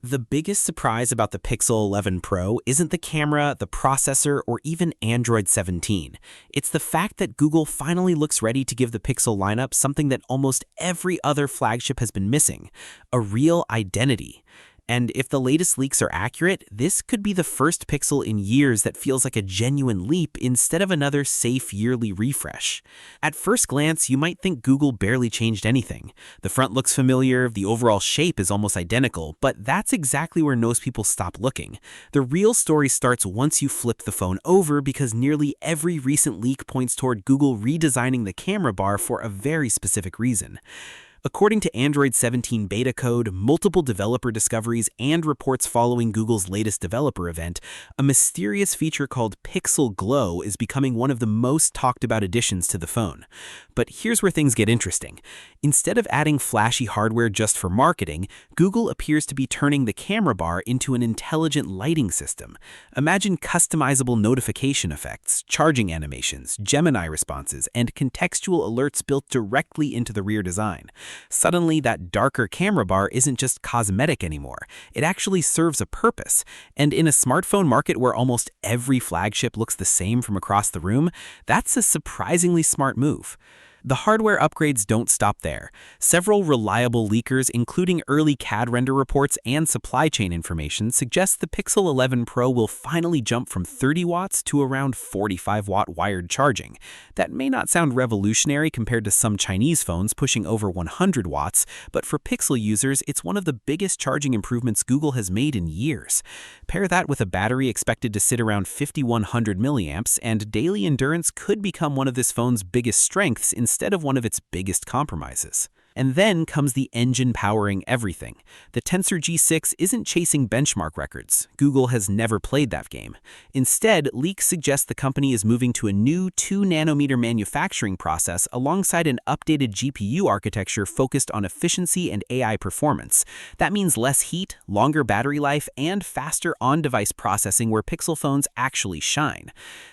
The biggest surprise about the Pixel 11 Pro isn't the camera, the processor, or even Android 17. It's the fact that Google finally looks ready to give the Pixel lineup something that almost every other flagship has been missing: a real identity. And if the latest leaks are accurate, this could be the first Pixel in years that feels like a genuine leap instead of another safe yearly refresh. At first glance, you might think Google barely changed anything. The front looks familiar, the overall shape is almost identical, but that's exactly where most people stop looking. The real story starts once you flip the phone over, because nearly every recent leak points toward Google redesigning the camera bar for a very specific reason. According to Android 17 beta code, multiple developer discoveries, and reports following Google's latest developer event, a mysterious feature called Pixel Glow is becoming one of the most talked about additions to the phone. But here's where things get interesting. Instead of adding flashy hardware just for marketing, Google appears to be turning the camera bar into an intelligent lighting system. Imagine customizable notification effects, charging animations, Gemini responses, and contextual alerts built directly into the rear design. Suddenly, that darker camera bar isn't just cosmetic anymore. It actually serves a purpose. And in a smartphone market where almost every flagship looks the same from across the room, that's a surprisingly smart move. The hardware upgrades don't stop there. Several reliable leakers, including early CAD render reports and supply chain information, suggest the Pixel 11 Pro will finally jump from 30 watts to around 45-watt wired charging. That may not sound revolutionary compared to some Chinese phones pushing over 100 watts, but for Pixel users, it's one of the biggest charging improvements Google has made in years. Pair that with a battery expected to sit around 5100 milliamps, and daily endurance could become one of this phone's biggest strengths instead of one of its biggest compromises. And then comes the engine powering everything. The Tensor G6 isn't chasing benchmark records. Google has never played that game. Instead, leaks suggest the company is moving to a new 2-nanometer manufacturing process alongside an updated GPU architecture focused on efficiency and AI performance. That means less heat, longer battery life, and faster on-device processing where Pixel phones actually shine.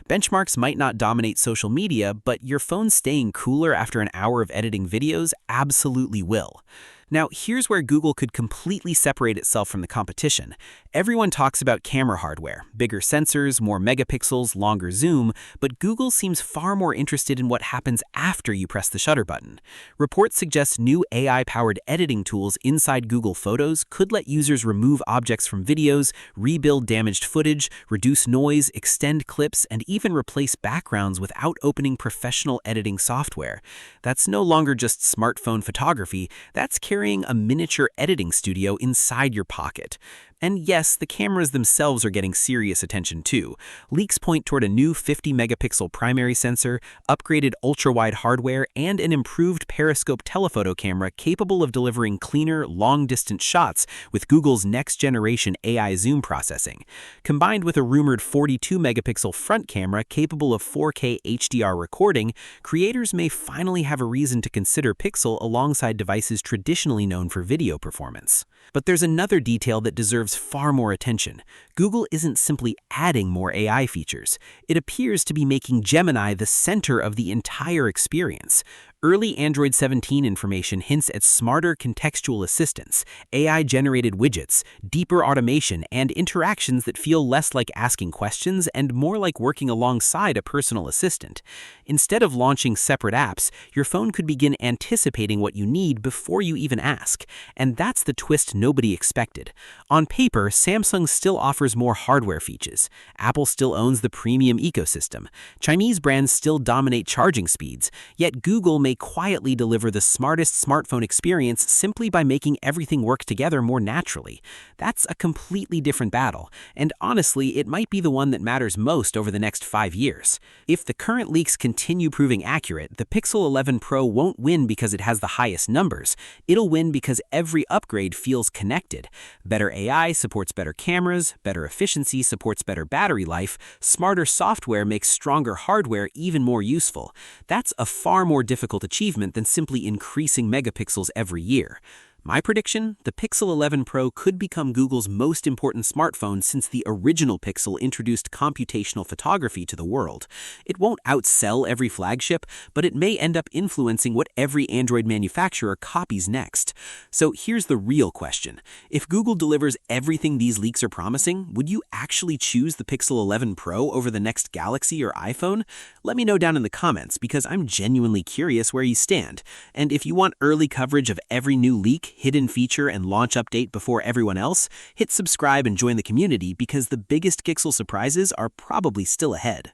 Benchmarks might not dominate social media, but your phone staying cooler after an hour of editing videos absolutely will. Now, here's where Google could completely separate itself from the competition. Everyone talks about camera hardware, bigger sensors, more megapixels, longer zoom, but Google seems far more interested in what happens after you press the shutter button. Reports suggest new AI-powered editing tools inside Google Photos could let users remove objects from videos, rebuild damaged footage, reduce noise, extend clips, and even replace backgrounds without opening professional editing software. That's no longer just smartphone photography, that's carrying a miniature editing studio inside your pocket. And yes, the cameras themselves are getting serious attention too. Leaks point toward a new 50-megapixel primary sensor, upgraded ultra-wide hardware, and an improved periscope telephoto camera capable of delivering cleaner, long-distance shots with Google's next-generation AI zoom processing. Combined with a rumored 42-megapixel front camera capable of 4K HDR recording, creators may finally have a reason to consider Pixel alongside devices traditionally known for video performance. But there's another detail that deserves far more attention. Google isn't simply adding more AI features. It appears to be making Gemini the center of the entire experience. Early Android 17 information hints at smarter contextual assistance, AI-generated widgets, deeper automation, and interactions that feel less like asking questions and more like working alongside a personal assistant. Instead of launching separate apps, your phone could begin anticipating what you need before you even ask. And that's the twist nobody expected. On paper, Samsung still offers more hardware features. Apple still owns the premium ecosystem. Chinese brands still dominate charging speeds. Yet Google may quietly deliver the smartest smartphone experience simply by making everything work together more naturally. That's a completely different battle, and honestly, it might be the one that matters most over the next 5 years. If the current leaks continue proving accurate, the Pixel 11 Pro won't win because it has the highest numbers. It'll win because every upgrade feels connected. Better AI supports better cameras, better efficiency supports better battery life, smarter software makes stronger hardware even more useful. That's a far more difficult achievement than simply increasing megapixels every year. My prediction? The Pixel 11 Pro could become Google's most important smartphone since the original Pixel introduced computational photography to the world. It won't outsell every flagship, but it may end up influencing what every Android manufacturer copies next. So here's the real question. If Google delivers everything these leaks are promising, would you actually choose the Pixel 11 Pro over the next Galaxy or iPhone? Let me know down in the comments because I'm genuinely curious where you stand. And if you want early coverage of every new leak, hidden feature, and launch update before everyone else, hit subscribe and join the community because the biggest Pixel surprises are probably still ahead.